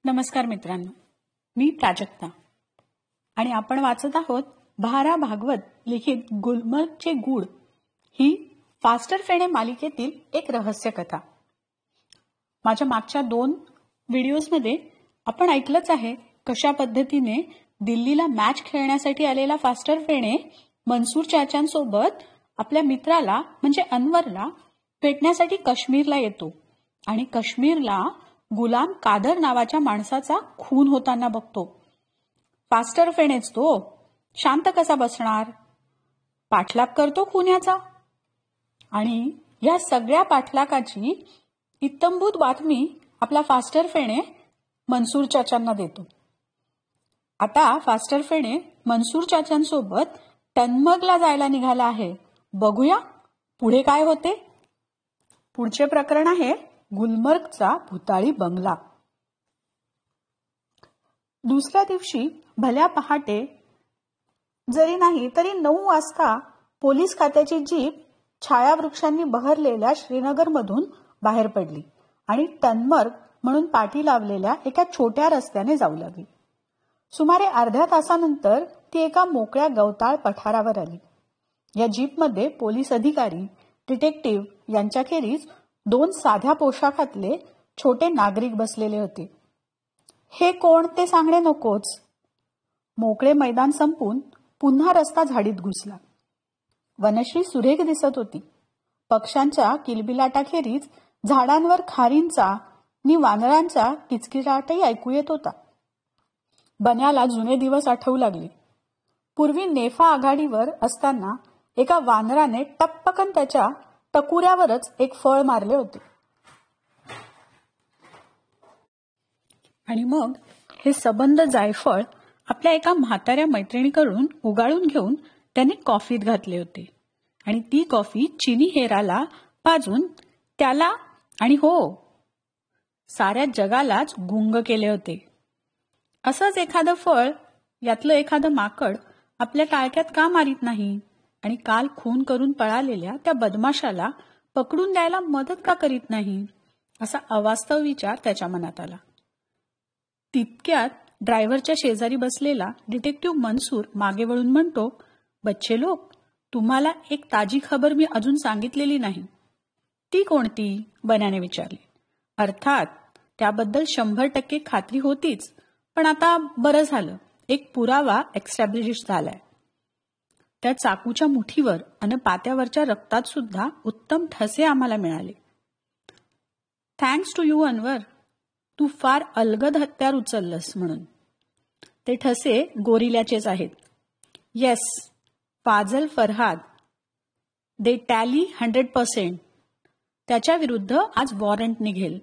नमस्कार मित्रांनो, मी प्राजक्ता आणि आपण वाचत आहोत भा.रा. भागवत लिखित गुलमर्गचे गूढ ही फास्टर फेणे मालिकेतील एक रहस्य कथा. माझ्या मागच्या 2 व्हिडिओजमध्ये आपण ऐकलंच आहे कशा पद्धतीने दिल्लीला मॅच खेळण्यासाठी आलेला फास्टर फेणे मनसूर चाचांसोबत आपल्या मित्राला म्हणजे अनवरला भेटण्यासाठी काश्मीरला येतो आणि काश्मीरला गुलाम कादर नावाच्या माणसाचा खून होताना बघतो. फास्टर फेणेच तो शांत कसा बसणार, पाठलाग करतो खुन्याचा आणि या सगळ्या पाठलागाची इत्तंभूत बातमी आपला फास्टर फेणे मनसूर चाचांना देतो. आता फास्टर फेणे मनसूर चाचांसोबत टनमर्गला जायला निघाला आहे. बघूया पुढे काय होते. पुढचे प्रकरण आहे गुलमर्गचा भुताळी बंगला. दुसऱ्या दिवशी भल्या पहाटे जरी नाही तरी 9 वाजता पोलीस खात्याची जीप छायावृक्षांनी बहरलेल्या श्रीनगरमधून बाहेर पडली आणि टनमर्ग म्हणून पाठी लावलेल्या एका छोट्या रस्त्याने जाऊ लागली. सुमारे अर्ध्या तासानंतर ती एका मोकळ्या गवताळ पठारावर आली. या जीपमध्ये पोलीस अधिकारी, डिटेक्टिव्ह यांच्याखेरीज 2 साध्या पोशाखातले छोटे नागरिक बसलेले होते. हे कोण ते सांगणे नकोच. मोकळे मैदान संपून पुन्हा रस्ता झाडीत घुसला. वनश्री सुरेख दिसत होती. पक्ष्यांच्या किलबिलाटाखेरीज झाडांवर खारींचा आणि वानरांचा किचकिचाटही ऐकू येत होता. बन्याला जुने दिवस आठवू लागले. पूर्वी नेफा आघाडीवर असताना एका वानराने टप्पकन त्याच्या टकुऱ्यावरच एक फळ मारले होते. आणि मग हे सबंध जायफळ आपल्या एका म्हाताऱ्या मैत्रिणीकडून उगाळून घेऊन त्याने कॉफीत घातले होते आणि ती कॉफी चिनी हेराला पाजून त्याला आणि साऱ्या जगालाच गुंग केले होते. असंच एखादं फळ, यातलं एखादं माकड आपल्या टाळक्यात का मारित नाही आणि काल खून करून पळालेल्या त्या बदमाशाला पकडून द्यायला मदत का करीत नाही, असा अवास्तव विचार त्याच्या मनात आला. तितक्यात ड्रायव्हरच्या शेजारी बसलेला डिटेक्टिव्ह मनसूर मागे वळून म्हणतो, बच्चे लोक, तुम्हाला एक ताजी खबर मी अजून सांगितलेली नाही. ती कोणती, बन्याने विचारले. अर्थात त्याबद्दल 100% खात्री होतीच, पण आता बरं झालं, एक पुरावा एस्टॅब्लिश झालाय. त्या चाकूच्या मुठीवर आणि पात्यावरच्या रक्तात सुद्धा उत्तम ठसे आम्हाला मिळाले. थँक्स टू यू अनवर, तू फार अलगद हत्यार उचललंस म्हणून. ते ठसे गोरिल्याचेच आहेत. येस, फाजल फरहाद, दे टॅली 100%. त्याच्या विरुद्ध आज वॉरंट निघेल.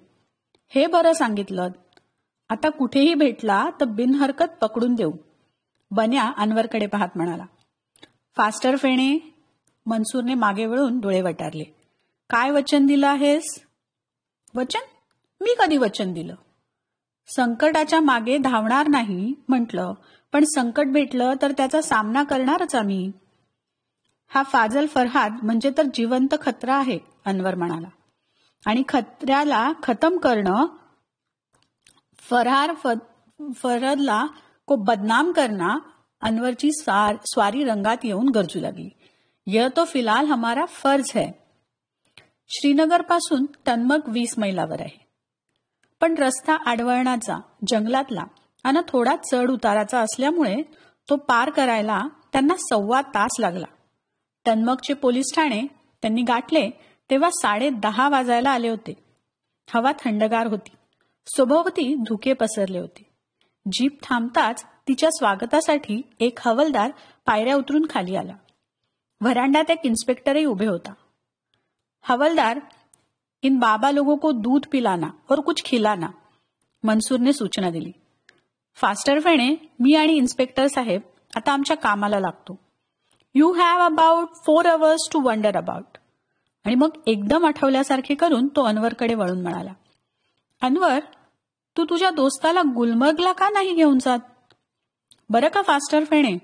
हे बरं सांगितलं. आता कुठेही भेटला तर बिनहरकत पकडून देऊ, बन्या अनवरकडे पाहत म्हणाला. फास्टर फेणे, मनसूरने मागे वळून डोळे वटारले. काय वचन दिलं आहेस? वचन? मी कधी वचन दिलं? संकटाच्या मागे धावणार नाही म्हटलं, पण संकट भेटलं तर त्याचा सामना करणारच आम्ही. हा फाजल फरहाद म्हणजे तर जिवंत खतरा आहे, अनवर म्हणाला. आणि खतऱ्याला खतम करणं, फरहादला को बदनाम करना, अनवरची स्वारी रंगात येऊन गरजू लागली. यह तो फिलहाल हमारा फर्ज है. श्रीनगर पासून टनमर्ग 20 मैलावर आहे, पण रस्ता आडवळणाचा, जंगलातला आणि थोडा चढ उताराचा असल्यामुळे तो पार करायला त्यांना 1.25 तास लागला. टनमर्गचे पोलीस ठाणे त्यांनी गाठले तेव्हा 10:30 वाजायला आले होते. हवा थंडगार होती. सभोवती धुके पसरले होते. जीप थांबताच तिच्या स्वागतासाठी एक हवालदार पायऱ्या उतरून खाली आला. व्हरांड्यात एक इन्स्पेक्टरही उभे होता. हवालदार, इन बाबा लोगों को दूध पिलाना और कुछ खिलाना, मनसूरने सूचना दिली. फास्टर फेणे, मी आणि इन्स्पेक्टर साहेब आता आमच्या कामाला लागतो. You have about 4 hours to wander about. आणि मग एकदम आठवल्यासारखे करून तो अनवरकडे वळून म्हणाला, अनवर, तू तुझ्या दोस्ताला गुलमर्गला का नाही घेऊन जात? बरं का फास्टर फेणे,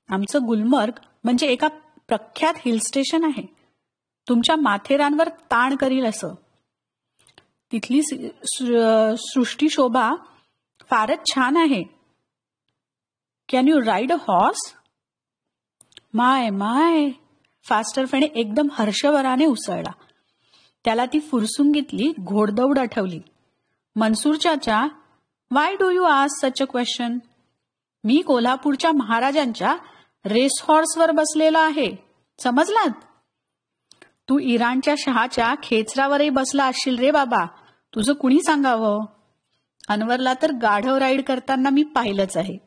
आमचं गुलमर्ग म्हणजे एका प्रख्यात हिल स्टेशन आहे. तुमच्या माथेरानवर ताण करील असं. तिथली सृष्टी शोभा फारच छान आहे. Can you ride a horse? My my, faster Phene एकदम हर्षभराने उसळला. त्याला ती फुरसुंगीतली घोडदौड आठवली. मनसूर चाचा, why do you ask such a question? मी कोल्हापूरच्या महाराजांच्या रेस हॉर्सवर बसलेला आहे, समजलात? तू इराणच्या शहाच्या खेचरावरही बसला असशील रे बाबा, तुझं कुणी सांगावं? अनवरला तर गाढव राईड करताना मी पाहिलंच आहे.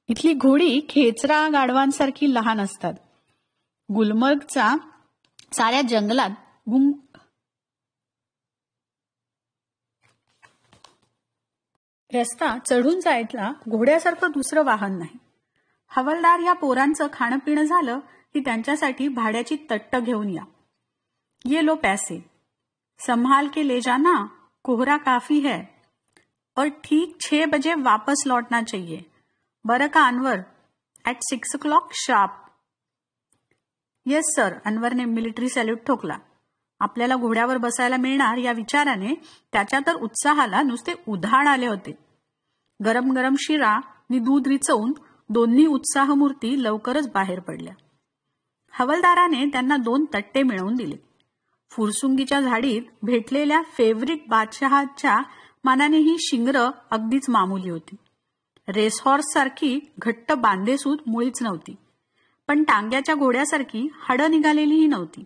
इथली घोडी खेचरा गाढवांसारखी लहान असतात. गुलमर्गचा साऱ्या जंगलात रस्ता चढून जायला घोड्यासारखं दुसरं वाहन नाही. हवालदार या पोरांचं खाणं पिणं झालं की त्यांच्यासाठी भाड्याची तट्ट घेऊन या. ये लो पैसे, संभाल के ले जाना, कोहरा काफी है और ठीक 6 बजे वापस लौटना चाहिए. बरं का Anwar? At 6 o'clock sharp. Yes sir, अनवरने मिलिटरी सॅल्यूट ठोकला. आपल्याला घोड्यावर बसायला मिळणार या विचाराने त्याच्या तर उत्साहाला नुसते उधाण आले होते. गरम गरम शिरा आणि दूध रिचवून दोन्ही उत्साहमूर्ती लवकरच बाहेर पडल्या. हवालदाराने त्यांना 2 तट्टे मिळवून दिले. फुरसुंगीच्या झाडीत भेटलेल्या फेवरिट बादशहाच्या मानाने ही शिंगरं अगदीच मामुली होती. रेसहॉर्स सारखी घट्ट बांधेसूद मुळीच नव्हती, पण टांग्याच्या घोड्यासारखी हाडं निघालेलीही नव्हती.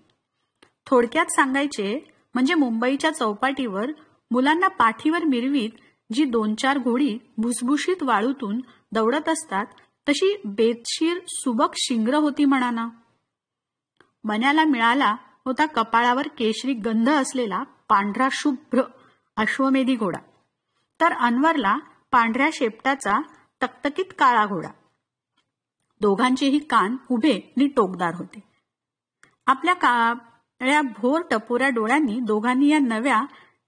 थोडक्यात सांगायचे म्हणजे मुंबईच्या चौपाटीवर मुलांना पाठीवर मिरवीत जी 2-4 घोडी भुसभुशीत वाळूतून दौडत असतात तशी बेतशीर सुबक शिंगर होती म्हणाना. बन्याला मिळाला होता कपाळावर केशरी गंध असलेला पांढरा शुभ्र अश्वमेधी घोडा, तर अनवरला पांढऱ्या शेपटाचा तकतकीत काळा घोडा. दोघांचेही कान उभे आणि टोकदार होते. आपल्या काळ्या भोर टपोऱ्या डोळ्यांनी दोघांनी या नव्या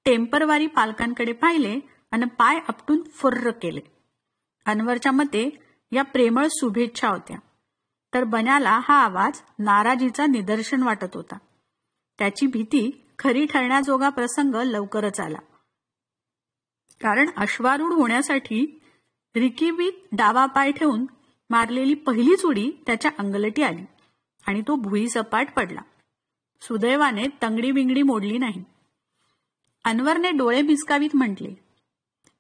टेम्परवारी पालकांकडे पाहिले आणि पाय आपटून फुर्र केले. अनवरच्या मते या प्रेमळ शुभेच्छा होत्या, तर बन्याला हा आवाज नाराजीचा निदर्शन वाटत होता. त्याची भीती खरी ठरण्याजोगा प्रसंग लवकरच आला. कारण अश्वारूढ होण्यासाठी रिकीबीत डावा पाय ठेवून मारलेली पहिलीच उडी त्याच्या अंगलटी आली आणि तो भुईसपाट पडला. सुदैवाने तंगडी बिंगडी मोडली नाही. अनवरने डोळे मिसकावीत म्हटले,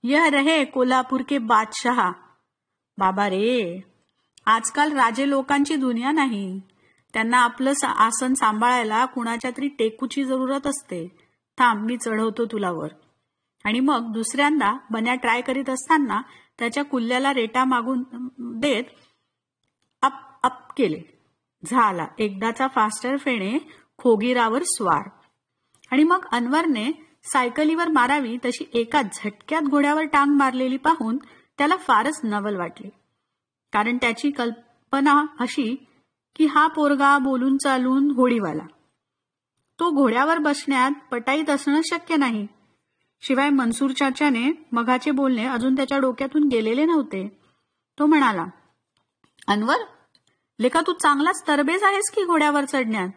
यह रहे कोल्हापूर के बादशाह. बाबा रे, आजकाल राजे लोकांची दुनिया नाही. त्यांना आपलं आसन सांभाळायला कुणाच्या तरी टेकूची जरूरत असते. थांब, मी चढवतो तुला वर. आणि मग दुसऱ्यांदा बन्या ट्राय करीत असताना त्याच्या कुल्ल्याला रेटा मागून देत अप अप केले. झाला एकदाचा फास्टर फेणे खोगीरावर स्वार. आणि मग अनवरने सायकलीवर मारावी तशी एका झटक्यात घोड्यावर टांग मारलेली पाहून त्याला फारच नवल वाटले. कारण त्याची कल्पना अशी की हा पोरगा बोलून चालून होडीवाला. तो घोड्यावर बसण्यात पटाईत असणं शक्य नाही. शिवाय मनसूर चाचाने मघाचे बोलणे अजून त्याच्या डोक्यातून गेलेले नव्हते. तो म्हणाला, अनवर, लेका तू चांगलाच तरबेज आहेस की घोड्यावर चढण्यात.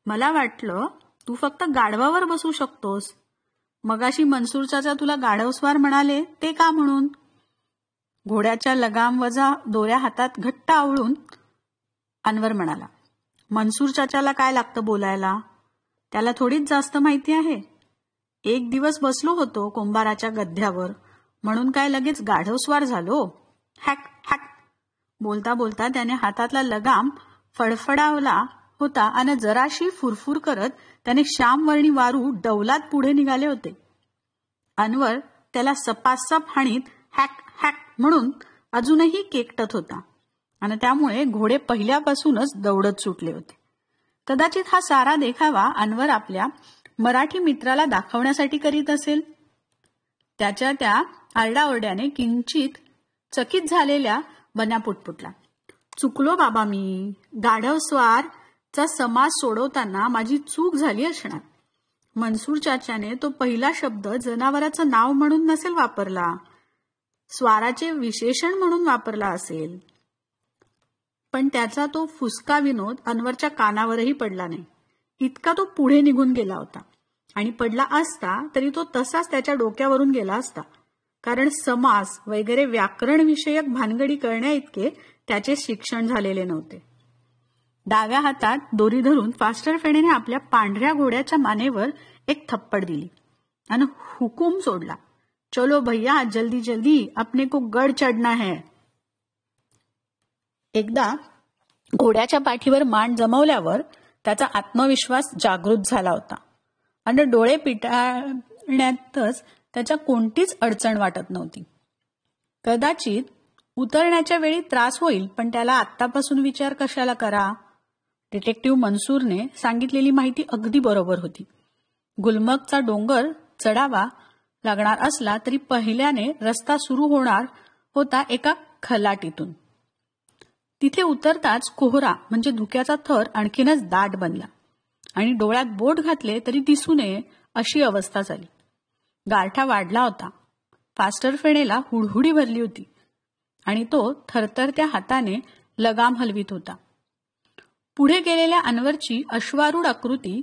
मला वाटलं तू फक्त गाढवावर बसू शकतोस. मगाशी मनसूर चाचा तुला गाढवस्वार म्हणाले ते का म्हणून? घोड्याच्या लगाम वजा दोऱ्या हातात घट्ट आवळून अनवर म्हणाला, मनसूर चाचाला काय लागतं बोलायला? त्याला थोडीच जास्त माहिती आहे. एक दिवस बसलो होतो कुंभाराच्या गद्द्यावर, म्हणून काय लगेच गाढवस्वार झालो? Hack hack. बोलता बोलता त्याने हातातला लगाम फडफडावला होता आणि जराशी फुरफुर करत त्याने श्यामवर्णी वारू डौलात पुढे निघाले होते. अनवर त्याला सपासप हाणीत हॅक हॅक म्हणून अजूनही केकटत होता आणि त्यामुळे घोडे पहिल्यापासूनच दौडत सुटले होते. कदाचित हा सारा देखावा अनवर आपल्या मराठी मित्राला दाखवण्यासाठी करीत असेल. त्याच्या त्या आरडाओरड्याने किंचित चकित झालेल्या बन्या पुटपुटला, चुकलो बाबा मी. गाढवस्वारचा समास सोडवताना माझी चूक झाली असणार. मनसूर चाचाने तो पहिला शब्द जनावराचं नाव म्हणून नसेल वापरला, स्वाराचे विशेषण म्हणून वापरला असेल. पण त्याचा तो फुसका विनोद अनवरच्या कानावरही पडला नाही. इतका तो पुढे निघून गेला होता आणि पडला असता तरी तो तसाच त्याच्या डोक्यावरून गेला असता. कारण समास वगैरे व्याकरण विषयक भानगडी करण्या इतके त्याचे शिक्षण झालेले नव्हते. डाव्या हातात दोरी धरून फास्टर फेणेने आपल्या पांढऱ्या घोड्याच्या मानेवर एक थप्पड दिली आणि हुकूम सोडला, चलो भैया जल्दी जल्दी अपने को गड चढना है. एकदा घोड्याच्या पाठीवर मान जमवल्यावर त्याचा आत्मविश्वास जागृत झाला होता आणि डोळे पिटाळण्यातच त्याच्या कोणतीच अडचण वाटत नव्हती. कदाचित उतरण्याच्या वेळी त्रास होईल, पण त्याला आत्तापासून विचार कशाला करा. डिटेक्टिव्ह मनसूरने सांगितलेली माहिती अगदी बरोबर होती. गुलमर्गचा डोंगर चढावा लागणार असला तरी पहिल्याने रस्ता सुरू होणार होता एका खलाटीतून. तिथे उतरताच कोहरा म्हणजे धुक्याचा थर आणखीनच दाट बनला आणि डोळ्यात बोट घातले तरी दिसू नये अशी अवस्था झाली. गारठा वाढला होता. फास्टर फेणेला हुडहुडी भरली होती आणि तो थरथरत्या हाताने लगाम हलवीत होता. पुढे गेलेल्या अनवरची अश्वारूढ आकृती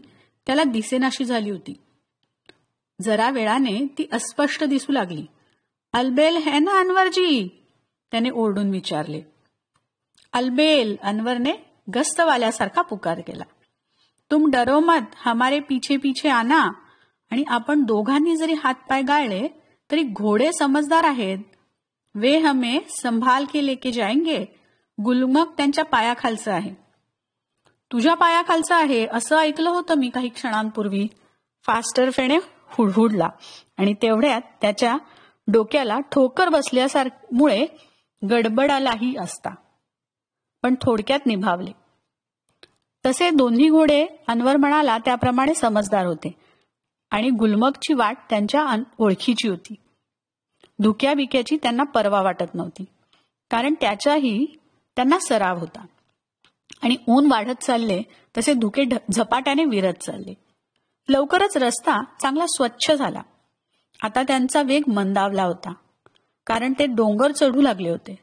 त्याला दिसेनाशी झाली होती. जरा वेळाने ती अस्पष्ट दिसू लागली. अलबेल है ना अनवरजी, त्याने ओरडून विचारले. अलबेल, अनवरने गस्तवाल्यासारखा पुकार केला. तुम डरो मत, हमारे पीछे पीछे आना. आणि आपण दोघांनी जरी हातपाय गाळले तरी घोडे समजदार आहेत. वे हमें संभाल के लेके जाएंगे. गुलमर्ग त्यांच्या पायाखालचं आहे. तुझ्या पायाखालचं आहे असं ऐकलं होतं मी काही क्षणांपूर्वी. फास्टर फेणे हुडहुडला आणि तेवढ्यात त्याच्या डोक्याला ठोकर बसल्यामुळे गडबडालाही असता, पण थोडक्यात निभावले. तसे दोन्ही घोडे अनवर म्हणाला त्याप्रमाणे समजदार होते आणि गुलमर्गची वाट त्यांच्या ओळखीची होती. धुक्याबिक्याची त्यांना पर्वा वाटत नव्हती, कारण त्याचाही त्यांना सराव होता. आणि ऊन वाढत चालले तसे धुके झपाट्याने विरत चालले. लवकरच रस्ता चांगला स्वच्छ झाला. आता त्यांचा वेग मंदावला होता, कारण ते डोंगर चढू लागले होते.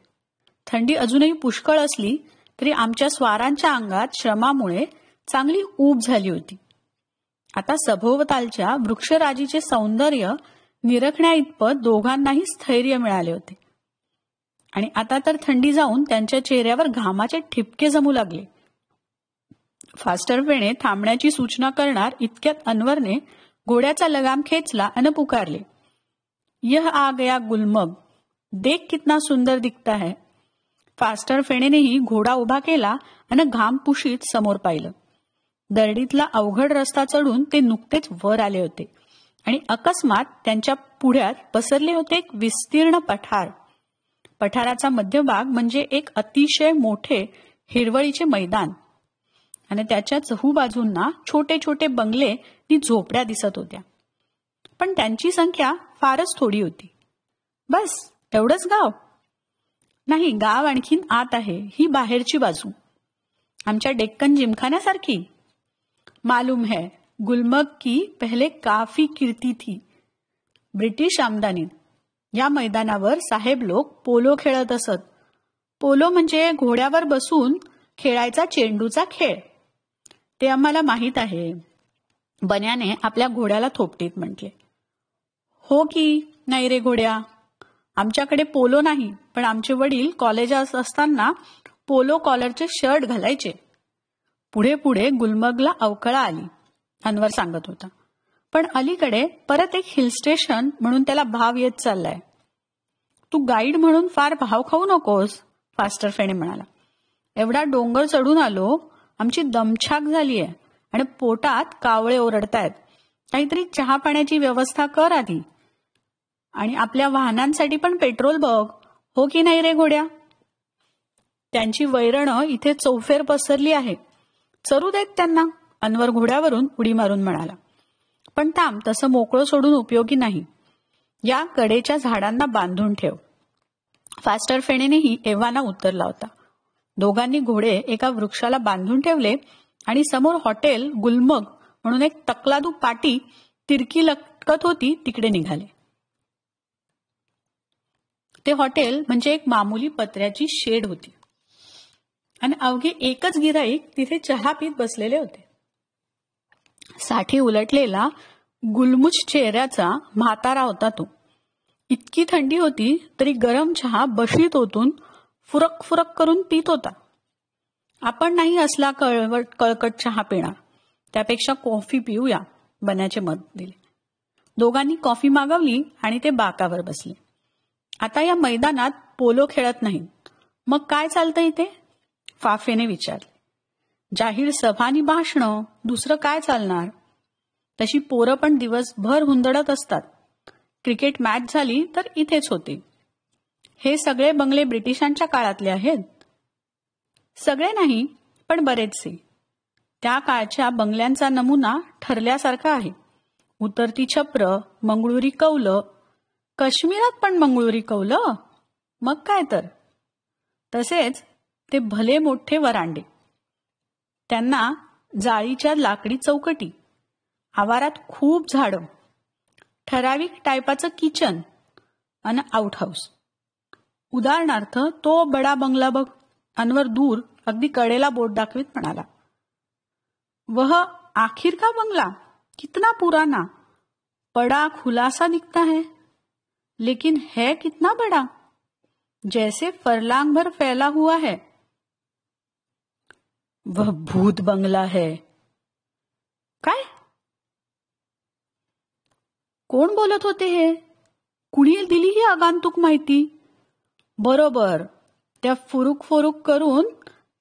थंडी अजूनही पुष्कळ असली तरी आमच्या स्वारांच्या अंगात श्रमामुळे चांगली ऊब झाली होती. आता सभोवतालच्या वृक्षराजीचे सौंदर्य निरखण्या इतपत दोघांनाही स्थैर्य मिळाले होते. आणि आता तर थंडी जाऊन त्यांच्या चेहऱ्यावर घामाचे ठिपके जमू लागले. फास्टर फेणे थांबण्याची सूचना करणार इतक्यात अनवरने घोड्याचा लगाम खेचला आणि पुकारले, यह आ गया गुलमर्ग, देख कितना सुंदर दिखता है. फास्टर फेणेनेही घोडा उभा केला आणि घाम पुशीत समोर पाहिलं. दरडीतला अवघड रस्ता चढून ते नुकतेच वर आले होते आणि अकस्मात त्यांच्या पुढ्यात पसरले होते एक विस्तीर्ण पठार. पठाराचा मध्यभाग म्हणजे एक अतिशय मोठे हिरवळीचे मैदान आणि त्याच्या चहूबाजूंना छोटे छोटे बंगले आणि झोपड्या दिसत होत्या. पण त्यांची संख्या फारच थोडी होती. बस एवढंच गाव? नाही, गाव आणखीन आत आहे. ही बाहेरची बाजू, आमच्या डेक्कन जिमखान्यासारखी. मालूम है, गुलमर्ग की पहले काफी कीर्ती थी. ब्रिटिश आमदानीत या मैदानावर साहेब लोक पोलो खेळत असत. पोलो म्हणजे घोड्यावर बसून खेळायचा चेंडूचा खेळ. ते आम्हाला माहीत आहे, बन्याने आपल्या घोड्याला थोपटीत म्हटले. हो की नाही रे घोड्या, आमच्याकडे पोलो नाही, पण आमचे वडील कॉलेजात असताना पोलो कॉलरचे शर्ट घालायचे. पुढे पुढे गुलमर्गला अवकळा आली, अनवर सांगत होता. पण अलीकडे परत एक हिल स्टेशन म्हणून त्याला भाव येत चाललाय. तू गाईड म्हणून फार भाव खाऊ नकोस, फास्टर फेणे म्हणाला. एवढा डोंगर चढून आलो, आमची दमछाक झालीय आणि पोटात कावळे ओरडतायत. काहीतरी चहा पाण्याची व्यवस्था कर आधी, आणि आपल्या वाहनांसाठी पण पेट्रोल बघ. हो की नाही रे घोड्या? त्यांची वैरणं इथे चौफेर पसरली आहे, चरू देत त्यांना, अनवर घोड्यावरून उडी मारून म्हणाला. पण थांब, तसं मोकळं सोडून उपयोगी नाही. या कडेच्या झाडांना बांधून ठेव. फास्टर फेणेनेही एव्हाना उतरला होता. दोघांनी घोडे एका वृक्षाला बांधून ठेवले आणि समोर हॉटेल गुलमर्ग म्हणून एक तकलादू पाटी तिरकी लटकत होती तिकडे निघाले. ते हॉटेल म्हणजे एक मामूली पत्र्याची शेड होती आणि अवघे एकच गिराईक तिथे चहा पीत बसलेले होते. साठी उलटलेला गुलमुच चेहऱ्याचा म्हातारा होता तो. इतकी थंडी होती तरी गरम चहा बशीत ओतून फुरक फुरक करून पित होता. आपण नाही असला कळकट चहा पिणार, त्यापेक्षा कॉफी पिऊया, बन्याचे मत दिले. दोघांनी कॉफी मागवली आणि ते बाकावर बसले. आता या मैदानात पोलो खेळत नाहीत, मग काय चालतं इथे? फाफेने विचारले. जाहीर सभा आणि भाषणं, दुसरं काय चालणार? तशी पोरं पण दिवसभर हुंदडत असतात. क्रिकेट मॅच झाली तर इथेच होते. हे सगळे बंगले ब्रिटिशांच्या काळातले आहेत. सगळे नाही, पण बरेचसे. त्या काळच्या बंगल्यांचा नमुना ठरल्यासारखा आहे. उतरती छप्र, मंगळुरी कौलं, काश्मीरात पण मंगळुरी कौलं, मग काय तर. तसेच ते भले मोठे वरांडे, त्यांना जाळीच्या लाकडी चौकटी, आवारात खूप झाडं, ठराविक टायपाचं किचन आणि आउटहाऊस. उदाहरणार्थ तो बडा बंगला बघ, अनवर दूर अगदी कडेला बोट दाखवित म्हणाला. वह आखिर का बंगला, कितना पुराना, बड़ा खुलासा दिखता है, लेकिन है कितना बड़ा, जैसे फरलांग भर फैला हुआ है. वह भूत बंगला है. काय? कोण बोलत होते हे? कुणी दिली ही आगंतुक माहिती? बरोबर, त्या फुरुक फुरुक करून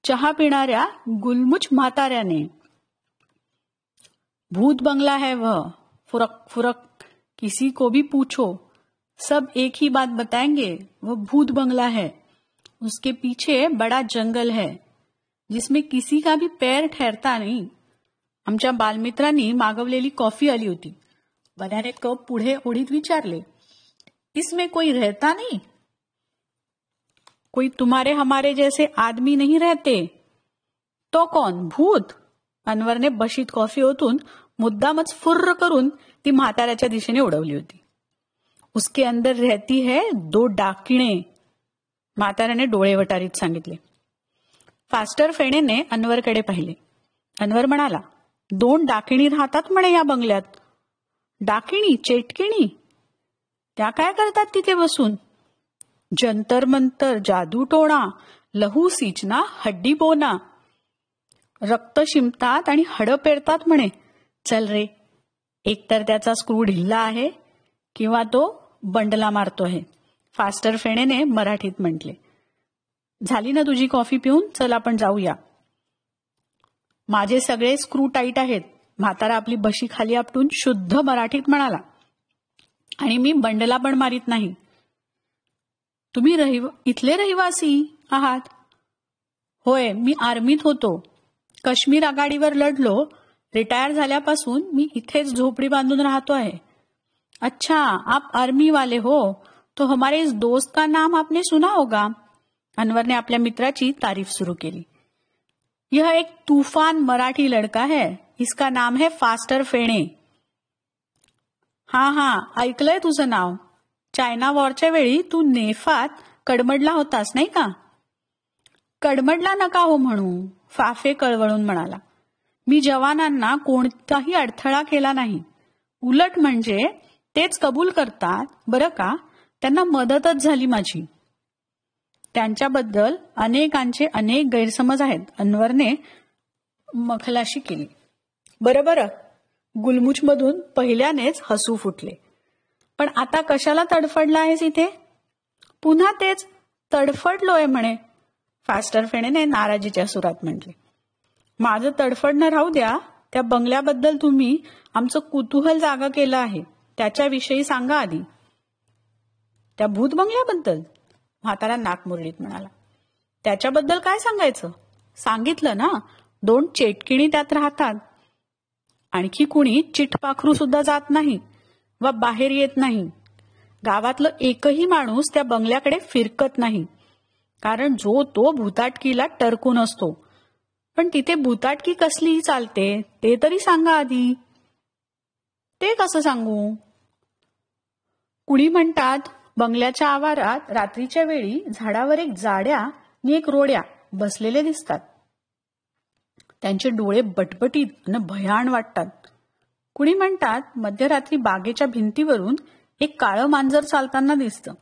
चहा पिणाऱ्या गुलमुच म्हाताऱ्याने. भूत बंगला है वह, फुरक फुरक, किसी को भी पूछो सब एक ही बात बताएंगे, वह भूत बंगला है. उसके पीछे बड़ा जंगल है जिसमें किसी का भी पैर ठहरता नहीं. आमच्या बालमित्रांनी मागवलेली कॉफी आली होती. बन्याने कप पुढे ओढीत विचारले, इसमें कोई रहता नहीं? कोई तुम्हारे हमारे जैसे आदमी नहीं रहते? तो कौन, भूत? अनवरने बशीत कॉफी ओतून मुद्दामच फुर्र करून ती म्हाताऱ्याच्या दिशेने उडवली होती. उसके अंदर रहती है 2 डाकिणे, म्हाताऱ्याने डोळे वटारीत सांगितले. फास्टर फेणेने अनवरकडे पाहिले. अनवर म्हणाला, 2 डाकिणी राहतात म्हणे या बंगल्यात. डाकिणी, चेटकिणी? त्या काय करतात तिथे बसून? जंतर मंतर, जादू टोणा, लहू सिंचना, हड्डी बोना. रक्त शिंपतात आणि हडं पेरतात म्हणे. चल रे, एकतर त्याचा स्क्रू ढिल्ला आहे किंवा तो बंडला मारतो आहे, फास्टर फेणेने मराठीत म्हटले. झाली ना तुझी कॉफी पिऊन? चल आपण जाऊया. माझे सगळे स्क्रू टाईट आहेत, म्हातारा आपली बशी खाली आपटून शुद्ध मराठीत म्हणाला. आणि मी बंडला पण मारित नाही. तुम्ही इथले रहिवासी आहात? होय, मी आर्मीत होतो. काश्मीर आघाडीवर लढलो. रिटायर झाल्यापासून मी इथेच झोपडी बांधून राहतो आहे. अच्छा, आप आर्मी वाले हो, तो हमारे इस दोस्त का नाम आपने सुना होगा. अनवरने आपल्या मित्राची तारीफ सुरू केली. यह एक तूफान मराठी लड़का है, इसका नाम है फास्टर फेणे. हा, ऐकलंय तुझं नाव. चायना वॉरच्या वेळी तू नेफात कडमडला होतास नाही का? कडमडला नका हो म्हणू, फाफे कळवळून म्हणाला. मी जवानांना कोणताही अडथळा केला नाही. उलट म्हणजे तेच कबूल करतात बरं का, त्यांना मदतच झाली माझी. त्यांच्याबद्दल अनेकांचे अनेक गैरसमज आहेत, अनवरने मखलाशी केली. बरं, गुलमुचमधून पहिल्यानेच हसू फुटले. पण आता कशाला तडफडला आहेस इथे? पुन्हा तेच, तडफडलोय म्हणे, फास्टर फेणेने नाराजीच्या सुरात म्हटले. माझं तडफडणं राहू द्या, त्या बंगल्याबद्दल तुम्ही आमचं कुतूहल जागा केलं आहे, त्याच्याविषयी सांगा आधी. त्या भूत बंगल्याबद्दल? म्हातारा नाकमुरडीत म्हणाला. त्याच्याबद्दल काय सांगायचं? सांगितलं ना, 2 चेटकिणी त्यात राहतात. आणखी कुणी चिटपाखरू सुद्धा जात नाही व बाहेर येत नाही. गावातलं एकही माणूस त्या बंगल्याकडे फिरकत नाही, कारण जो तो भूताटकीला टरकून असतो. पण तिथे भूताटकी कसलीही चालते ते तरी सांगा आधी. ते कसं सांगू? कुणी म्हणतात बंगल्याच्या आवारात रात्रीच्या वेळी झाडावर एक जाड्या आणि एक रोड्या बसलेले दिसतात. त्यांचे डोळे बटबटीत आणि भयाण वाटतात. कुणी म्हणतात मध्यरात्री बागेच्या भिंतीवरून एक काळं मांजर चालताना दिसतं.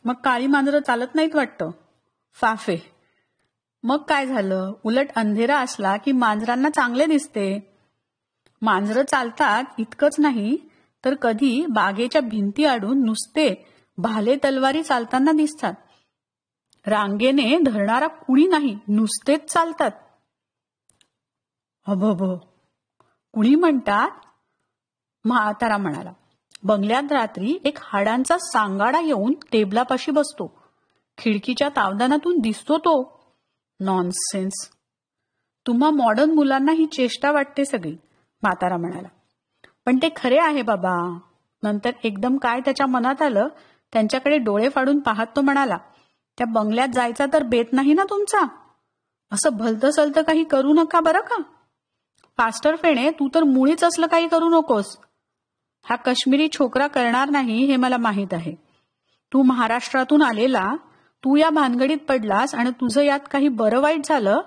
मग काळी मांजरं चालत नाहीत वाटतं. फाफे. मग काय झालं? उलट अंधेरा असला की मांजरांना चांगले दिसते. मांजरं चालतात इतकंच नाही तर कधी बागेच्या भिंती आडून नुसते भाले तलवारी चालताना दिसतात. रांगेने धरणारा कुणी नाही, नुसतेच चालतात. अभभ. कुणी म्हणतात? म्हातारा म्हणाला. बंगल्यात रात्री एक हाडांचा सांगाडा येऊन टेबलापाशी बसतो. खिडकीच्या तावदानातून दिसतो तो. नॉनसेन्स. तुम्हा मॉडर्न मुलांना ही चेष्टा वाटते सगळी, म्हातारा म्हणाला. पण ते खरे आहे बाबा. नंतर एकदम काय त्याच्या मनात आलं, त्यांच्याकडे डोळे फाडून पाहत तो म्हणाला, त्या बंगल्यात जायचा तर बेत नाही ना तुमचा? असं भलतं सलतं काही करू नका बरं का. फास्टर फेणे, तू तर मुळीच असलं काही करू नकोस. हा काश्मीरी छोकरा करणार नाही हे मला माहीत आहे. तू महाराष्ट्रातून आलेला, तू या भानगडीत पडलास आणि तुझं यात काही बरं वाईट झालं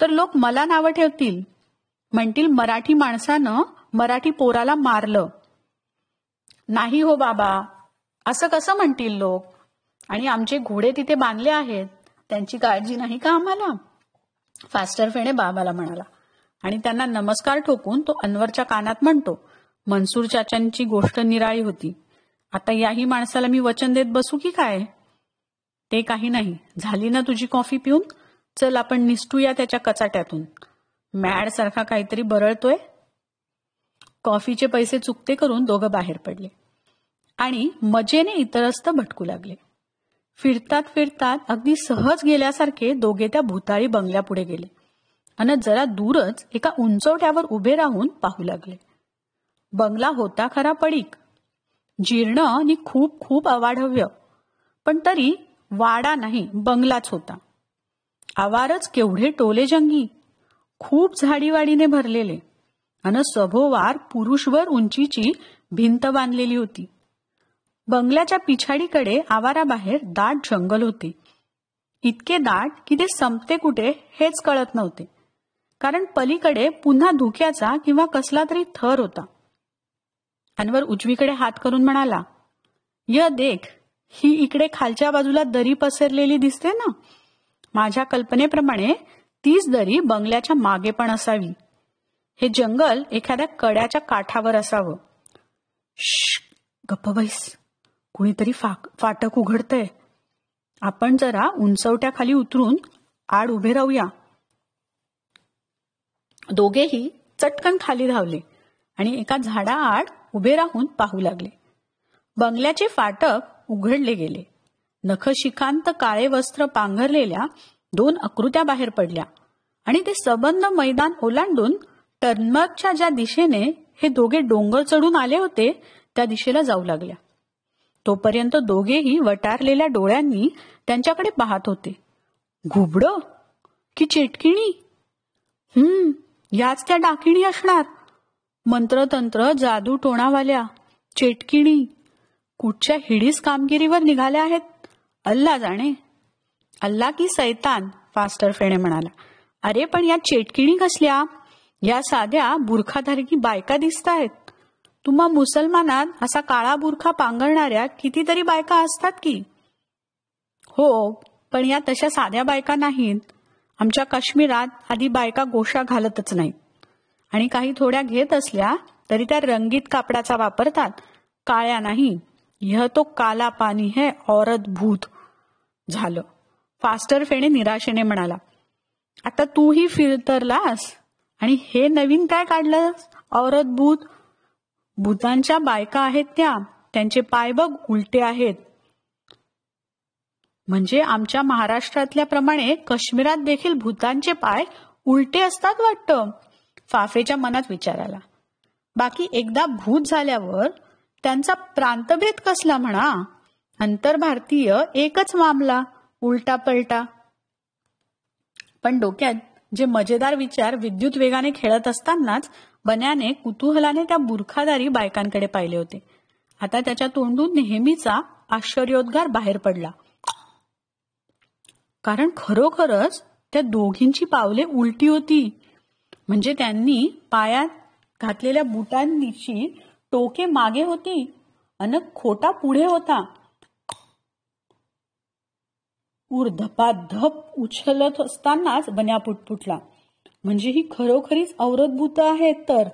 तर लोक मला नावं ठेवतील. म्हणतील मराठी माणसानं मराठी पोराला मारलं. नाही हो बाबा, असं कसं म्हणतील लोक? आणि आमचे घोडे तिथे बांधले आहेत, त्यांची काळजी नाही का आम्हाला? फास्टर फेणे बाबाला म्हणाला आणि त्यांना नमस्कार ठोकून तो अनवरच्या कानात म्हणतो, मनसूर चाचांची गोष्ट निराळी होती. आता याही माणसाला मी वचन देत बसू की काय? ते काही नाही. झाली ना तुझी कॉफी पिऊन? चल आपण निसटूया त्याच्या कचाट्यातून. मॅड सारखा काहीतरी बरळतोय. कॉफीचे पैसे चुकते करून दोघं बाहेर पडले आणि मजेने इतरस्त भटकू लागले. फिरतात फिरतात अगदी सहज गेल्यासारखे दोघे त्या भुताळी बंगल्यापुढे गेले आणि जरा दूरच एका उंचवट्यावर उभे राहून पाहू लागले. बंगला होता खरा पडीक, जीर्ण आणि खूप खूप अवाढव्य, पण तरी वाडा नाही, बंगलाच होता. आवारच केवढे टोले जंगी, खूप झाडीवाडीने भरलेले आणि सभोवार पुरुषवर उंचीची भिंत बांधलेली होती. बंगल्याच्या पिछाडीकडे आवाराबाहेर दाट जंगल होते. इतके दाट की ते संपते कुठे हेच कळत नव्हते, कारण पलीकडे पुन्हा धुक्याचा किंवा कसला तरी थर होता. अनवर उजवीकडे हात करून म्हणाला, य देख, ही इकडे खालच्या बाजूला दरी पसरलेली दिसते ना? माझ्या कल्पनेप्रमाणे तीच दरी बंगल्याच्या मागे पण असावी. हे जंगल एखाद्या कड्याच्या काठावर असावं. श्श, गप्प बैस. कुणीतरी फाटक उघडतंय. आपण जरा उंचवट्याखाली उतरून आड उभे राहूया. दोघेही चटकन खाली धावले आणि एका झाडाआड उभे राहून पाहू लागले. बंगल्याचे फाटक उघडले गेले. नखशिखांत काळे वस्त्र पांघरलेल्या 2 आकृत्या बाहेर पडल्या आणि ते सबंध मैदान ओलांडून टर्नमर्कच्या ज्या दिशेने हे दोघे डोंगर चढून आले होते त्या दिशेला जाऊ लागल्या. तोपर्यंत दोघेही वटारलेल्या डोळ्यांनी त्यांच्याकडे पाहत होते. घुबडं की चेटकिणी? याच त्या डाकिणी असणार. मंत्रतंत्र जादू टोणावाल्या चेटकिणी कुठच्या हिडीस कामगिरीवर निघाल्या आहेत, अल्ला जाणे. अल्ला की सैतान? फास्टर फेणे म्हणाला. अरे पण या चेटकिणी कसल्या? या साध्या बुरखाधारकी बायका दिसतायत. तुम्हा मुसलमानात असा काळा बुरखा पांघरणाऱ्या कितीतरी बायका असतात की. हो, पण या तशा साध्या बायका नाहीत. आमच्या काश्मीरात आधी बायका गोशा घालतच नाहीत आणि काही थोड्या घेत असल्या तरी त्या रंगीत कापडाचा वापरतात, काळ्या नाही. यह तो काला पाणी है औरत भूत. झालं. फास्टर फेणे निराशेने म्हणाला. आता तूही फिरतरलास आणि हे नवीन काय काढलंस औरत भूत? भूतांच्या बायका आहेत त्या, त्यांचे पाय बघ उलटे आहेत. म्हणजे आमच्या महाराष्ट्रातल्या प्रमाणे काश्मीरात देखील भूतांचे पाय उलटे असतात वाटतं, फाफेच्या मनात विचार आला. बाकी एकदा भूत झाल्यावर त्यांचा प्रांतभेद कसला म्हणा? आंतरभारतीय एकच मामला, उलटा पलटा. पण डोक्यात जे मजेदार विचार विद्युत वेगाने खेळत असतानाच बन्याने कुतूहलाने त्या बुरखादारी बायकांकडे पाहिले होते. आता त्याच्या तोंडून नेहमीचा आश्चर्योद्गार बाहेर पडला, कारण खरोखरच त्या दोघींची पावले उलटी होती. म्हणजे त्यांनी पायात घातलेल्या बुटांची टोके मागे होती अन खोटा पुढे होता. धपाधप उछलत असतानाच बन्या पुटपुटला. म्हणजे ही खरोखरीच औरत भूत आहेत तर.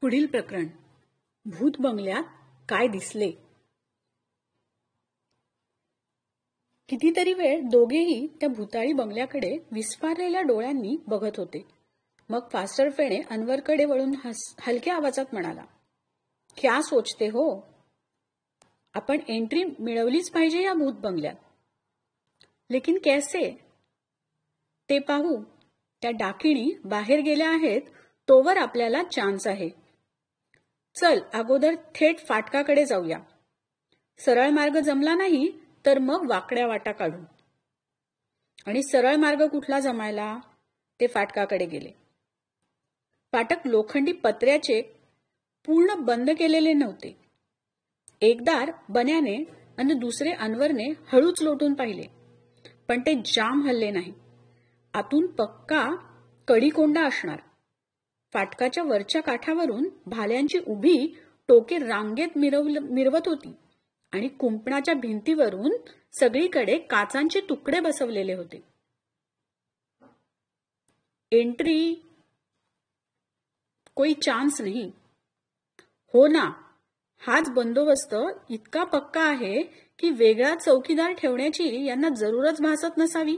पुढील प्रकरण. भूत बंगल्यात काय दिसले. कितीतरी वेळ दोघेही त्या भुताळी बंगल्याकडे विस्फारलेल्या डोळ्यांनी बघत होते. मग फास्टर फेणे अनवरकडे वळून हलक्या आवाजात म्हणाला, क्या सोचते हो? आपण एंट्री मिळवलीच पाहिजे या भूत बंगल्यात. लेकिन कैसे? ते पाहू. त्या डाकिणी बाहेर गेल्या आहेत तोवर आपल्याला चान्स आहे. चल अगोदर थेट फाटकाकडे जाऊया. सरळ मार्ग जमला नाही तर मग वाकड्या वाटा काढू. आणि सरळ मार्ग कुठला जमायला? ते फाटकाकडे गेले. फाटक लोखंडी पत्र्याचे पूर्ण बंद केलेले नव्हते. एक दार बन्याने आणि दुसरे अनवरने हळूच लोटून पाहिले, पण ते जाम हल्ले नाही. आतून पक्का कडीकोंडा असणार. फाटकाच्या वरच्या काठावरून भाल्यांची उभी टोके रांगेत मिरवत होती आणि कुंपणाच्या भिंतीवरून सगळीकडे काचांचे तुकडे बसवलेले होते. एंट्री कोई चान्स नाही. हो ना, हाच बंदोबस्त इतका पक्का आहे की वेगळा चौकीदार ठेवण्याची यांना जरूरच भासत नसावी.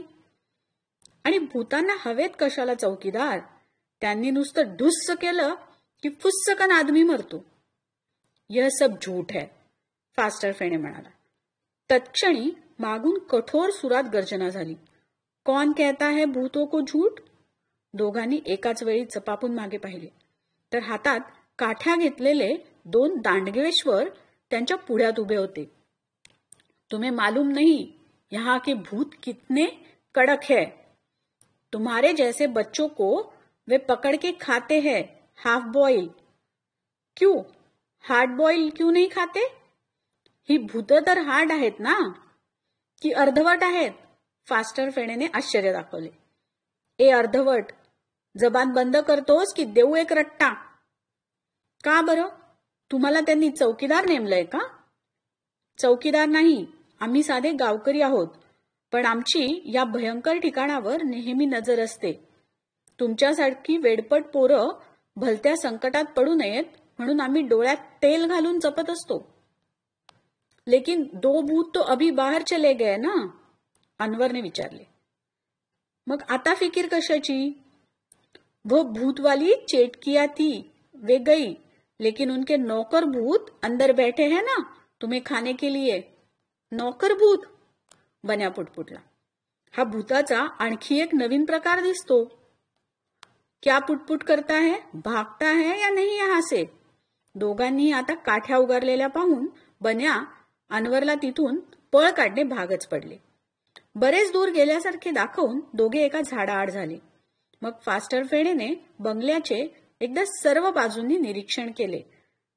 आणि भूतांना हवेत कशाला चौकीदार? त्यांनी नुसतं ढुस्स केलं की फुस्सकन आदमी मरतो. यह सब झूठ है, फास्टर फेणे म्हणाला. तत्क्षणी मागून कठोर सुरात गर्जना झाली. कौन कहता है भूतों को झूठ? दोघांनी एकाच वेळी चपापून मागे पाहिले तर हातात काठ्या घेतलेले 2 दांडगेश्वर त्यांच्या पुढ्यात उभे होते. तुम्हें मालूम नहीं यहाँ के भूत कितने कड़क है. तुम्हारे जैसे बच्चों को वे पकड़ के खाते हैं हाफ बॉइल. क्यों हार्ड बॉइल क्यों नहीं खाते? ही भूत तर हार्ड आहेत ना, की अर्धवट आहेत? फास्टर फेणेने आश्चर्य दाखवले. ए अर्धवट, जबान बंद करतोस की देऊ एक रट्टा? का बरं? तुम्हाला त्यांनी चौकीदार नेमलंय का? चौकीदार नाही, आम्ही साधे गावकरी आहोत, पण आमची या भयंकर ठिकाणावर नेहमी नजर असते. तुमच्यासारखी वेडपट पोरं भलत्या संकटात पडू नयेत म्हणून आम्ही डोळ्यात तेल घालून जपत असतो. लेकिन 2 भूत तो अभी बाहेर चले गए ना? अनवरने विचारले. मग आता फिकीर कशाची? वो भूत वाली चेटकिया थी, वे गई, लेकिन उनके नौकर भूत अंदर बैठे हैं ना तुम्हें खाने के लिए. नौकर भूत? बन्या पुटपुटला. हा भूताचा आणखी एक नवीन प्रकार दिसतो. क्या पुटपुट करता है? भागता है या नहीं यहां से? दोघांनी आता काठ्या उगारलेल्या पाहून बन्या अनवरला तिथून पळ काढणे भागच पडले. बरेच दूर गेल्यासारखे दाखवून दोघे एका झाडाआड झाले. मग फास्टर फेणेने बंगल्याचे एकदा सर्व बाजूंनी निरीक्षण केले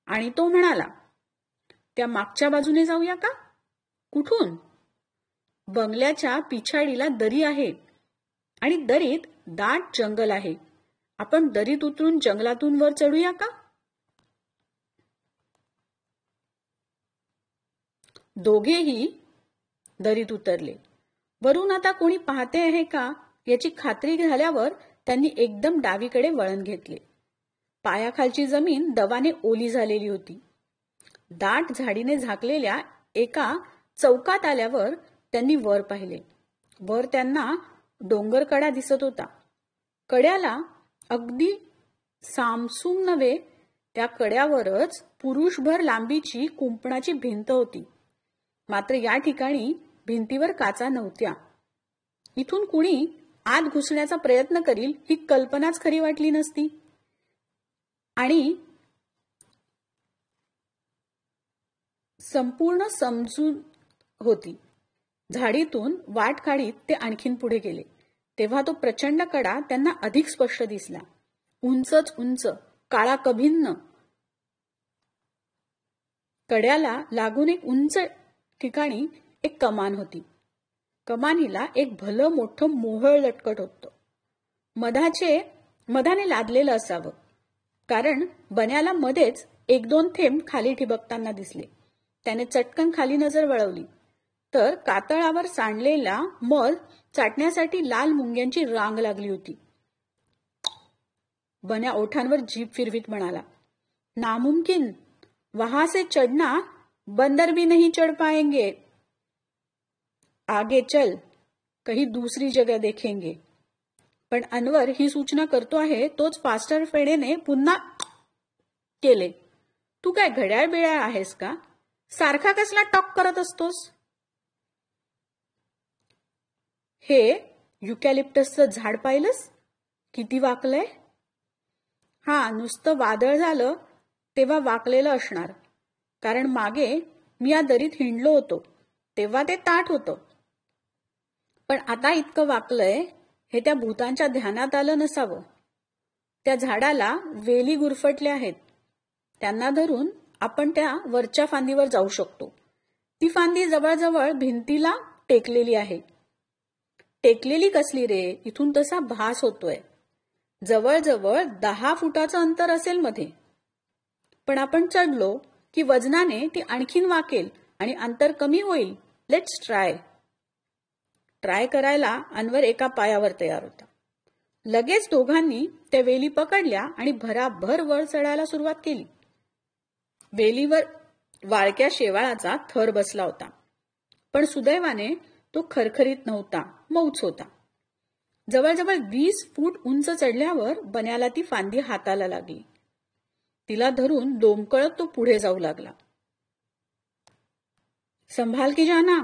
आणि तो म्हणाला, त्या मागच्या बाजूने जाऊया का? कुठून? बंगल्याच्या पिछाडीला दरी आहे आणि दरीत दाट जंगल आहे. आपण दरीत उतरून जंगलातून वर चढूया का? दोघेही दरीत उतरले. वरून आता कोणी पाहते आहे का याची खात्री झाल्यावर त्यांनी एकदम डावीकडे वळण घेतले. पायाखालची जमीन दवाने ओली झालेली होती. दाट झाडीने झाकलेल्या एका चौकात आल्यावर त्यांनी वर पाहिले. वर त्यांना डोंगरकडा दिसत होता. कड्याला अगदी सामसूम नव्हे, त्या कड्यावरच पुरुषभर लांबीची कुंपणाची भिंत होती. मात्र या ठिकाणी भिंतीवर काचा नव्हत्या. इथून कुणी आत घुसण्याचा प्रयत्न करील ही कल्पनाच खरी वाटली नसती. आणि संपूर्ण समजून होती. झाडीतून वाट काढीत ते आणखीन पुढे गेले तेव्हा तो प्रचंड कडा त्यांना अधिक स्पष्ट दिसला. उंचच उंच, काळा कभिन्न. कड्याला लागून एक उंच ठिकाणी एक कमान होती. कमानीला एक भलं मोठं मोहळ लटकत होतं. मधाने लादलेलं असावं, कारण बन्याला मध्येच एक दोन थेंब खाली ठिबकताना दिसले. त्याने चटकन खाली नजर वळवली तर कातळावर सांडलेला मध चाटण्यासाठी लाल मुंग्यांची रांग लागली होती. बन्या ओठांवर जीभ फिरवीत म्हणाला, नामुमकिन, वहां से चढ़ना बंदर भी नहीं चढ़ पाएंगे. आगे चल, कहीं दूसरी जगह देखेंगे. पण अनवर ही सूचना करतो आहे तोच फास्टर फेणेने पुन्हा केले. तू काय घड्याळ बिळ्याळ आहेस का? सारखा कसला टॉक करत असतोस? हे युकॅलिप्टसचं झाड पाहिलंस? किती वाकलंय? हा, नुसतं वादळ झालं तेव्हा वाकलेलं असणार. कारण मागे मी या दरीत हिंडलो होतो तेव्हा ते ताठ होतं. पण आता इतकं वाकलंय हे त्या भूतांच्या ध्यानात आलं नसावं. त्या झाडाला वेली गुरफटल्या आहेत. त्यांना धरून आपण त्या वरच्या फांदीवर जाऊ शकतो. ती फांदी जवळजवळ भिंतीला टेकलेली आहे. टेकलेली कसली रे? इथून तसा भास होतोय. जवळजवळ 10 फुटाचं अंतर असेल मध्ये. पण आपण चढलो की वजनाने ती आणखीन वाकेल आणि अंतर कमी होईल. Let's try. ट्राय करायला अनवर एका पायावर तयार होता. लगेच दोघांनी त्या वेली पकडल्या आणि भराभर वर चढायला सुरुवात केली. वेलीवर वाळक्या शेवाळाचा थर बसला होता. पण सुदैवाने तो खरखरीत नव्हता, मऊच होता. जवळजवळ 20 फूट उंच चढल्यावर बन्याला ती फांदी हाताला लागली. तिला धरून लोंबकळत तो पुढे जाऊ लागला. संभाल की जाना,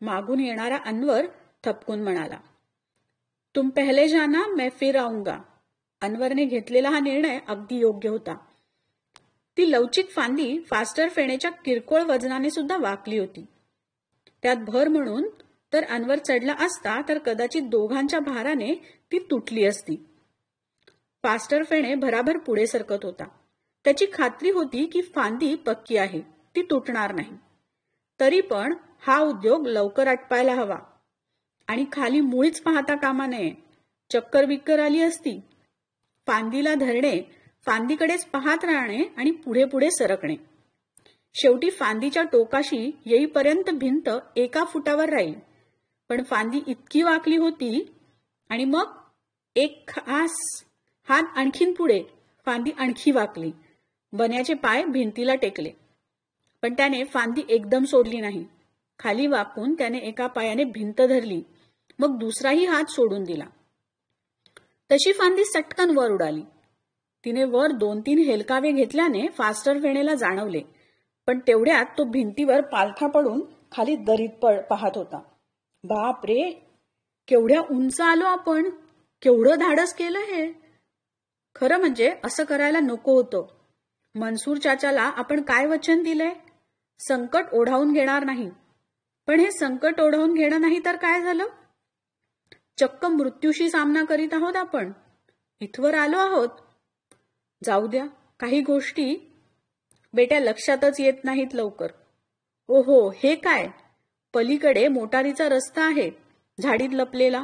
मागून येणारा अनवर थपकून म्हणाला. तुम पहले जाना, मैं फिर आऊंगा. अनवरने घेतलेला हा निर्णय अगदी योग्य होता. ती लवचिक फांदी फास्टर फेणेच्या किरकोळ वजनाने सुद्धा वाकली होती. त्यात भर म्हणून तर अनवर चढला असता तर कदाचित दोघांच्या भाराने ती तुटली असती. फास्टर फेणे भराभर पुढे सरकत होता. त्याची खात्री होती की फांदी पक्की आहे, ती तुटणार नाही. तरी पण हा उद्योग लवकर आटपायला हवा आणि खाली मुळीच पाहता कामा नये. चक्कर बिक्कर आली असती. फांदीला धरणे, फांदीकडेच पाहत राहणे आणि पुढे पुढे सरकणे. शेवटी फांदीच्या टोकाशी येईपर्यंत भिंत 1 फुटावर राहील. पण फांदी इतकी वाकली होती आणि मग एक हात आणखीन पुढे, फांदी आणखी वाकली. बन्याचे पाय भिंतीला टेकले. पण त्याने फांदी एकदम सोडली नाही. खाली वाकून त्याने एका पायाने भिंत धरली, मग दुसराही हात सोडून दिला. तशी फांदी सटकन वर उडाली. तिने वर 2-3 हेलकावे घेतल्याने फास्टर फेणेला जाणवले. पण तेवढ्यात तो भिंतीवर पालथा पडून खाली दरीत पाहत होता. बाप रे, केवढ्या उंच आलो आपण, केवढं धाडस केलं हे. खरं म्हणजे असं करायला नको होतं. मनसूर चाचाला आपण काय वचन दिलंय? संकट ओढावून घेणार नाही. पण हे संकट ओढावून घेणं नाही तर काय झालं? चक्क मृत्यूशी सामना करीत आहोत आपण. इथवर आलो आहोत. जाऊ द्या, काही गोष्टी बेट्या लक्षातच येत नाहीत लवकर. ओहो, हे काय? पलीकडे मोटारीचा रस्ता आहे, झाडीत लपलेला,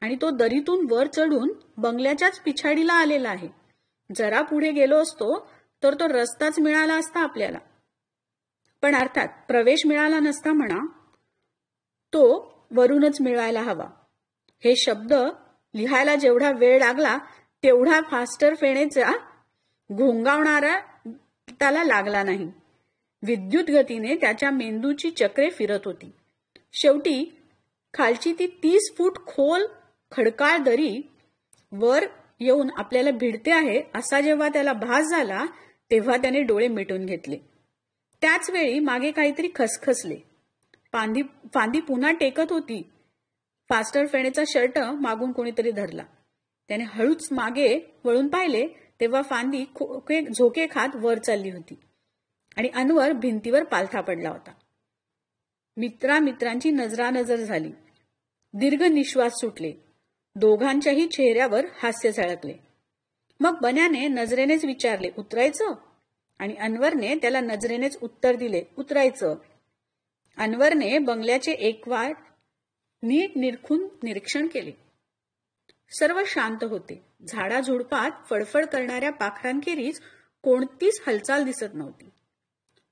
आणि तो दरीतून वर चढून बंगल्याच्याच पिछाडीला आलेला आहे. जरा पुढे गेलो असतो तर तो रस्ताच मिळाला असता आपल्याला. पण अर्थात प्रवेश मिळाला नसता म्हणा, तो वरूनच मिळवायला हवा. हे शब्द लिहायला जेवढा वेळ लागला तेवढा फास्टर फेणेचा घोंगावणारा त्याला लागला नाही. विद्युत गतीने त्याच्या मेंदूची चक्रे फिरत होती. शेवटी खालची ती 30 फूट खोल खडकाळ दरी वर येऊन आपल्याला भिडते आहे असा जेव्हा त्याला भास झाला तेव्हा त्याने डोळे मिटून घेतले. त्याच वेळी मागे काहीतरी खसखसले. फांदी पुन्हा टेकत होती. फास्टर फेणेचा शर्ट मागून कोणीतरी धरला. त्याने हळूच मागे वळून पाहिले तेव्हा फांदी झोके खात वर चालली होती आणि अनवर भिंतीवर पालथा पडला होता. मित्रांची नजरानजर झाली. दीर्घ निश्वास सुटले. दोघांच्याही चेहऱ्यावर हास्य झळकले. मग बन्याने नजरेनेच विचारले, उतरायचं? आणि अनवरने त्याला नजरेनेच उत्तर दिले, उतरायचं. अनवरने बंगल्याचे एकवार नीट निरखून निरीक्षण केले. सर्व शांत होते. झाडाझुडपात फडफड करणाऱ्या पाखरांखेरीज कोणतीच हालचाल दिसत नव्हती.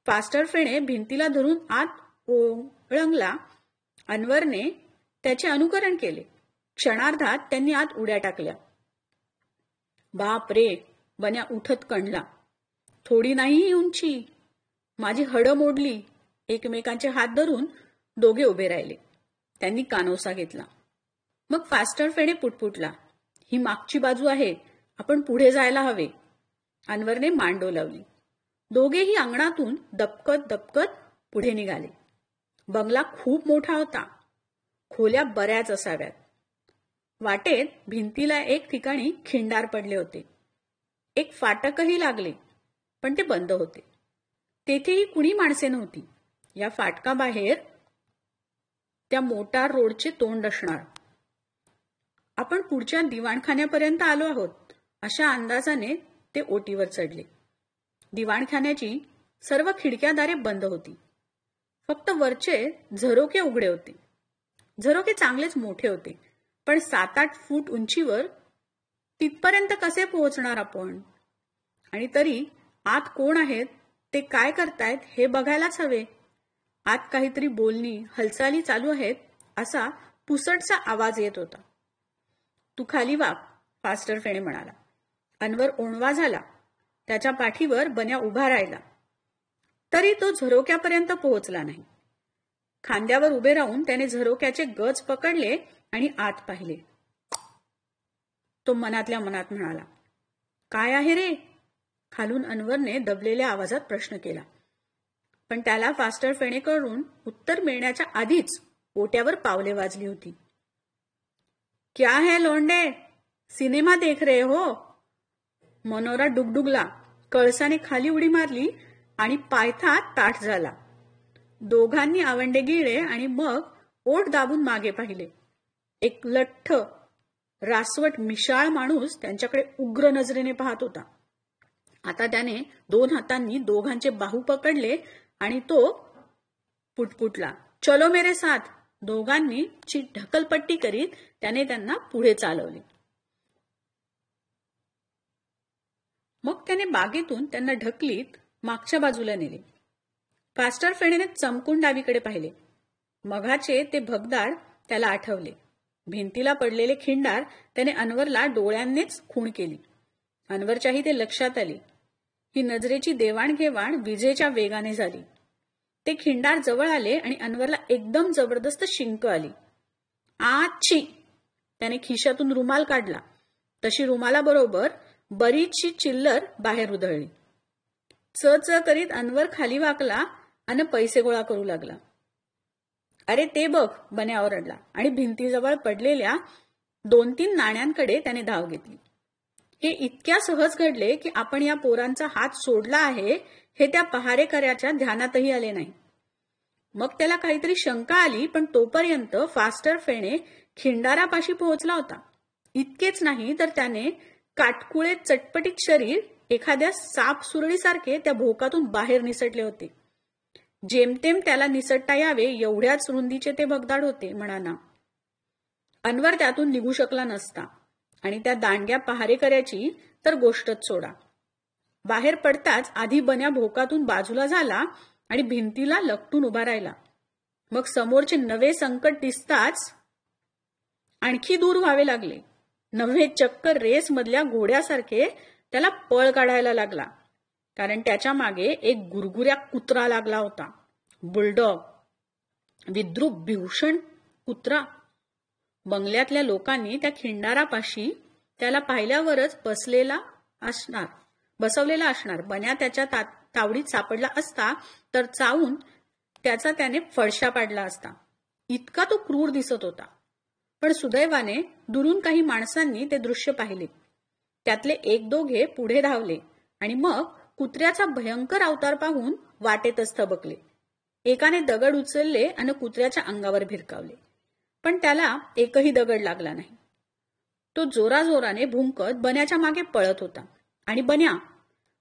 फास्टर फेणे भिंतीला धरून आत ओळंगला. अनवरने त्याचे अनुकरण केले. क्षणार्धात त्यांनी आत उड्या टाकल्या. बाप रे, बन्या उठत कणला. थोडी नाही ही उंची, माझी हडं मोडली. एकमेकांचे हात धरून दोघे उभे राहिले. त्यांनी कानोसा घेतला. मग फास्टर फेणे पुटपुटला, ही मागची बाजू आहे, आपण पुढे जायला हवे. अनवरने मान डोलावली. दोघेही अंगणातून दपकत दपकत पुढे निघाले. बंगला खूप मोठा होता. खोल्या बऱ्याच असाव्यात. वाटेत भिंतीला एक ठिकाणी खिंडार पडले होते. एक फाटकही लागले, पण ते बंद होते. तेथेही कुणी माणसे नव्हती. या फाटकाबाहेर त्या मोटार रोडचे तोंड असणार. आपण पुढच्या दिवाणखान्यापर्यंत आलो आहोत अशा अंदाजाने ते ओटीवर चढले. दिवाणखान्याची सर्व खिडक्यादारे बंद होती. फक्त वरचे झरोके उघडे होते. झरोके चांगलेच मोठे होते, पण 7-8 फूट उंचीवर. तिथपर्यंत कसे पोहोचणार आपण? आणि तरी आत कोण आहेत, ते काय करतायत हे बघायलाच हवे. आत काहीतरी बोलणी, हालचाली चालू आहेत असा पुसटसा आवाज येत होता. तू खाली वाग, फास्टर फेणे म्हणाला. अनवर ओणवा झाला. त्याच्या पाठीवर बन्या उभा राहिला. तरी तो झरोक्यापर्यंत पोहोचला नाही. खांद्यावर उभे राहून त्याने झरोक्याचे गज पकडले आणि आत पाहिले. तो मनातल्या मनात म्हणाला, काय आहे रे? खालून अनवरने दबलेल्या आवाजात प्रश्न केला. पण त्याला फास्टर फेणेकडून उत्तर मिळण्याच्या आधीच ओट्यावर पावले वाजली होती. क्या है लोंडे, सिनेमा देख रहे हो? मनोरा डुगडुगला. कळसाने खाली उडी मारली आणि पायथा ताठ झाला. दोघांनी आवंडे गिळले आणि मग ओठ दाबून मागे पाहिले. एक लठ्ठ, रासवट, मिशाळ माणूस त्यांच्याकडे उग्र नजरेने पाहत होता. आता त्याने 2 हातांनी दोघांचे बाहू पकडले आणि तो पुटपुटला, चलो मेरे साथ. दोघांनी ची ढकलपट्टी करीत त्याने त्यांना पुढे चालवले. मग त्याने बागेतून त्यांना ढकलीत मागच्या बाजूला नेले. फास्टर फेणेने चमकून डावीकडे पाहिले. मघाचे ते भगदाड त्याला आठवले. भिंतीला पडलेले खिंडार त्याने अनवरला डोळ्यांनीच खूण केली. अनवरच्याही ते लक्षात आले. ही नजरेची देवाणघेवाण विजेच्या वेगाने झाली. ते खिंडार जवळ आले आणि अनवरला एकदम जबरदस्त शिंक आली. आची! त्याने खिशातून रुमाल काढला. तशी रुमालाबरोबर बरीचशी चिल्लर बाहेर उधळली. च करीत अनवर खाली वाकला आणि पैसे गोळा करू लागला. अरे ते बघ, बन्या ओरडला आणि भिंतीजवळ पडलेल्या 2-3 नाण्यांकडे त्याने धाव घेतली. हे इतक्या सहज घडले की आपण या पोरांचा हात सोडला आहे हे त्या पहारेकऱ्याच्या ध्यानातही आले नाही. मग त्याला काहीतरी शंका आली, पण तोपर्यंत फास्टर फेणे खिंडारापाशी पोहोचला होता. इतकेच नाही तर त्याने काटकुळे चटपटीत शरीर एखाद्या साप सुरळीसारखे त्या भोकातून बाहेर निसटले होते. जेमतेम त्याला निसटता यावे एवढ्याच रुंदीचे ते भगदाड होते म्हणाना. अनवर त्यातून निघू शकला नसता आणि त्या दांडग्या पहारेकऱ्याची तर गोष्टच सोडा. बाहेर पडताच आधी बन्या भोकातून बाजूला झाला आणि भिंतीला लपटून उभा राहिला. मग समोरचे नवे संकट दिसताच आणखी दूर व्हावे लागले. नवे चक्क रेस मधल्या घोड्यासारखे त्याला पळ काढायला लागला. कारण त्याच्या मागे एक गुरगुऱ्या कुत्रा लागला होता. बुलडॉग, विद्रूप भीषण कुत्रा. बंगल्यातल्या लोकांनी त्या खिंडारापाशी त्याला पाहिल्यावरच बसवलेला असणार. बन्या त्याच्या तावडीत सापडला असता तर चावून त्याचा त्याने फडशा पाडला असता. इतका तो क्रूर दिसत होता. पण सुदैवाने दुरून काही माणसांनी ते दृश्य पाहिले. त्यातले 1-2 पुढे धावले आणि मग कुत्र्याचा भयंकर अवतार पाहून वाटेतच थबकले. एकाने दगड उचलले आणि कुत्र्याच्या अंगावर भिरकावले, पण त्याला एकही दगड लागला नाही. तो जोराजोराने भुंकत बन्याच्या मागे पळत होता आणि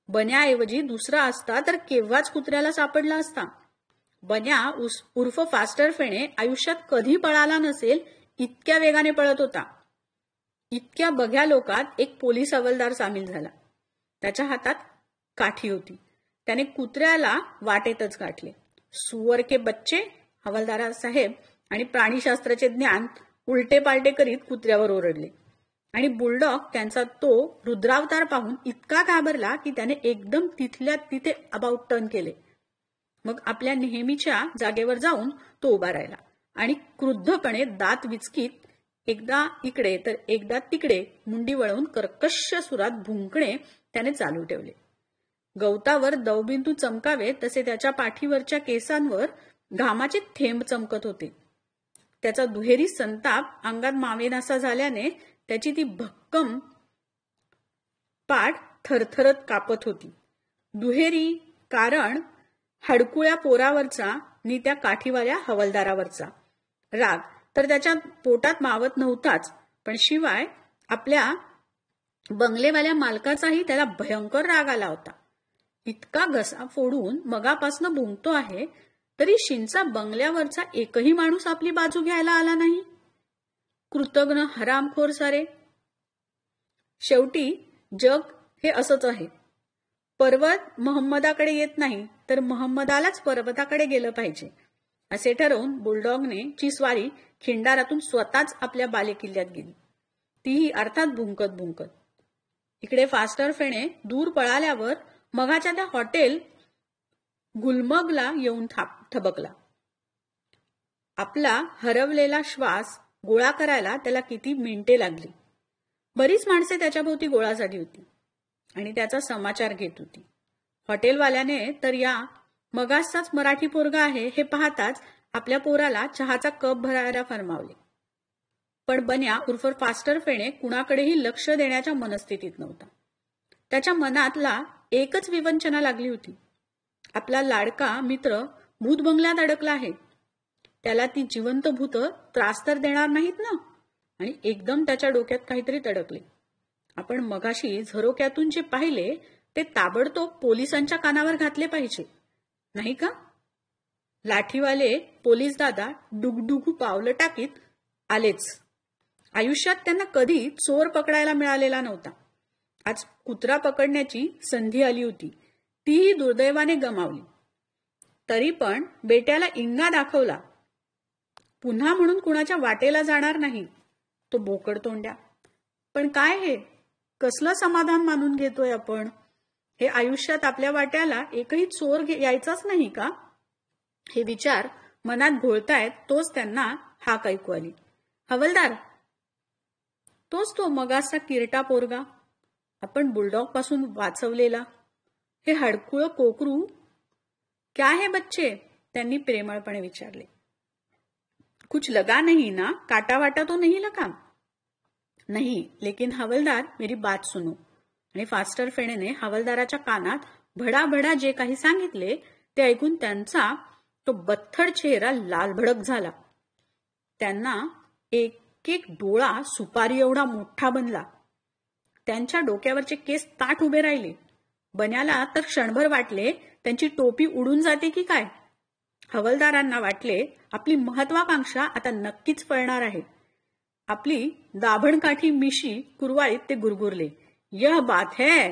बन्याऐवजी दुसरा असता तर केव्हाच कुत्र्याला सापडला असता. बन्या उर्फ फास्टर फेणे आयुष्यात कधी पळाला नसेल इतक्या वेगाने पळत होता. इतक्या बघ्या लोकात एक पोलीस हवालदार सामील झाला. त्याच्या हातात काठी होती. त्याने कुत्र्याला वाटेतच गाठले. सुअर के बच्चे, हवालदार साहेब आणि प्राणीशास्त्राचे ज्ञान उलटे पालटे करीत कुत्र्यावर ओरडले. आणि बुलडॉग त्यांचा तो रुद्रावतार पाहून इतका घाबरला की त्याने एकदम तिथल्या तिथे अबाउट टर्न केले. मग आपल्या नेहमीच्या जागेवर जाऊन तो उभा राहिला आणि क्रुद्धपणे दात विचकीत एकदा इकडे तर एकदा तिकडे मुंडी वळवून कर्कश सुरात भुंकणे त्याने चालू ठेवले. गवतावर दवबिंदू चमकावे तसे त्याच्या पाठीवरच्या केसांवर घामाचे थेंब चमकत होते. त्याचा दुहेरी संताप अंगात मावेनासा झाल्याने त्याची ती भक्कम पाठ थरथरत कापत होती. दुहेरी कारण हडकुळ्या पोरावरचा आणि त्या काठीवाल्या हवालदारावरचा राग तर त्याच्या पोटात मावत नव्हताच, पण शिवाय आपल्या बंगलेवाल्या मालकाचाही त्याला भयंकर राग आला होता. इतका घसा फोडून मगापासनं भुंकतो आहे तरी शिंचा बंगल्यावरचा एकही माणूस आपली बाजू घ्यायला आला नाही. कृतघ्न हरामखोर सारे. शेवटी जग हे असंच आहे. पर्वत महम्मदाकडे येत नाही तर महम्मदालाच पर्वताकडे गेलं पाहिजे असे ठरवून बुलडॉगने ची स्वारी खिंडारातून स्वतःच आपल्या बालेकिल्ल्यात गेली, तीही अर्थात भुंकत भुंकत. इकडे फास्टर फेणे दूर पळाल्यावर मघाच्या त्या हॉटेल गुलमर्गला येऊन थबकला. आपला हरवलेला श्वास गोळा करायला त्याला किती मिनिटे लागली. बरीच माणसे त्याच्याभोवती गोळा झाली होती आणि त्याचा समाचार घेत होती. हॉटेलवाल्याने तर या मगाचाच मराठी पोरगा आहे हे पाहताच आपल्या पोराला चहाचा कप भरायला फरमावले. पण बन्या उर्फ फास्टर फेणे कुणाकडेही लक्ष देण्याच्या मनस्थितीत नव्हता. त्याच्या मनातला एकच विवंचना लागली होती. आपला लाडका मित्र भूत बंगल्यात अडकला आहे. त्याला ती जिवंत भूत त्रास तर देणार नाहीत ना. आणि एकदम त्याच्या डोक्यात काहीतरी तडकले. आपण मगाशी झरोक्यातून जे पाहिले ते ताबडतोब पोलिसांच्या कानावर घातले पाहिजे, नाही का? लाठीवाले पोलीस दादा डुगडुगू पावलं टाकीत आलेच. आयुष्यात त्यांना कधी चोर पकडायला मिळालेला नव्हता. आज कुत्रा पकडण्याची संधी आली होती, तीही दुर्दैवाने गमावली. तरी पण बेट्याला इंगा दाखवला. पुन्हा म्हणून कुणाच्या वाटेला जाणार नाही तो बोकड तोंड्या. पण काय हे कसलं समाधान मानून घेतोय आपण? हे आयुष्यात आपल्या वाट्याला एकही चोर यायचाच नाही का? हे विचार मनात घोळतायत तोच त्यांना हाक ऐकू आली. हवालदार, तोच तो मगाचा किरटा पोरगा, आपण बुलडॉग पासून वाचवलेला, हे हडकुळ कोकरू. क्या है बच्चे? त्यांनी प्रेमळपणे विचारले. कुछ लगा नहीं ना? काटा वाटा तो नहीं लगा? नहीं, लेकिन हवलदार मेरी बात सुनो. आणि फास्टर फेणेने हवालदाराच्या कानात भडाभडा जे काही सांगितले ते ऐकून त्यांचा तो बत्थड चेहरा लालभडक झाला. त्यांना एक एक डोळा सुपारी एवढा मोठा बनला. त्यांच्या डोक्यावरचे केस ताठ उभे राहिले. बन्याला तर क्षणभर वाटले त्यांची टोपी उडून जाते की काय. हवालदारांना वाटले आपली महत्वाकांक्षा आता नक्कीच फळणार आहे. आपली दाभणकाठी मिशी कुरवाळीत ते गुरगुरले. यह बात है.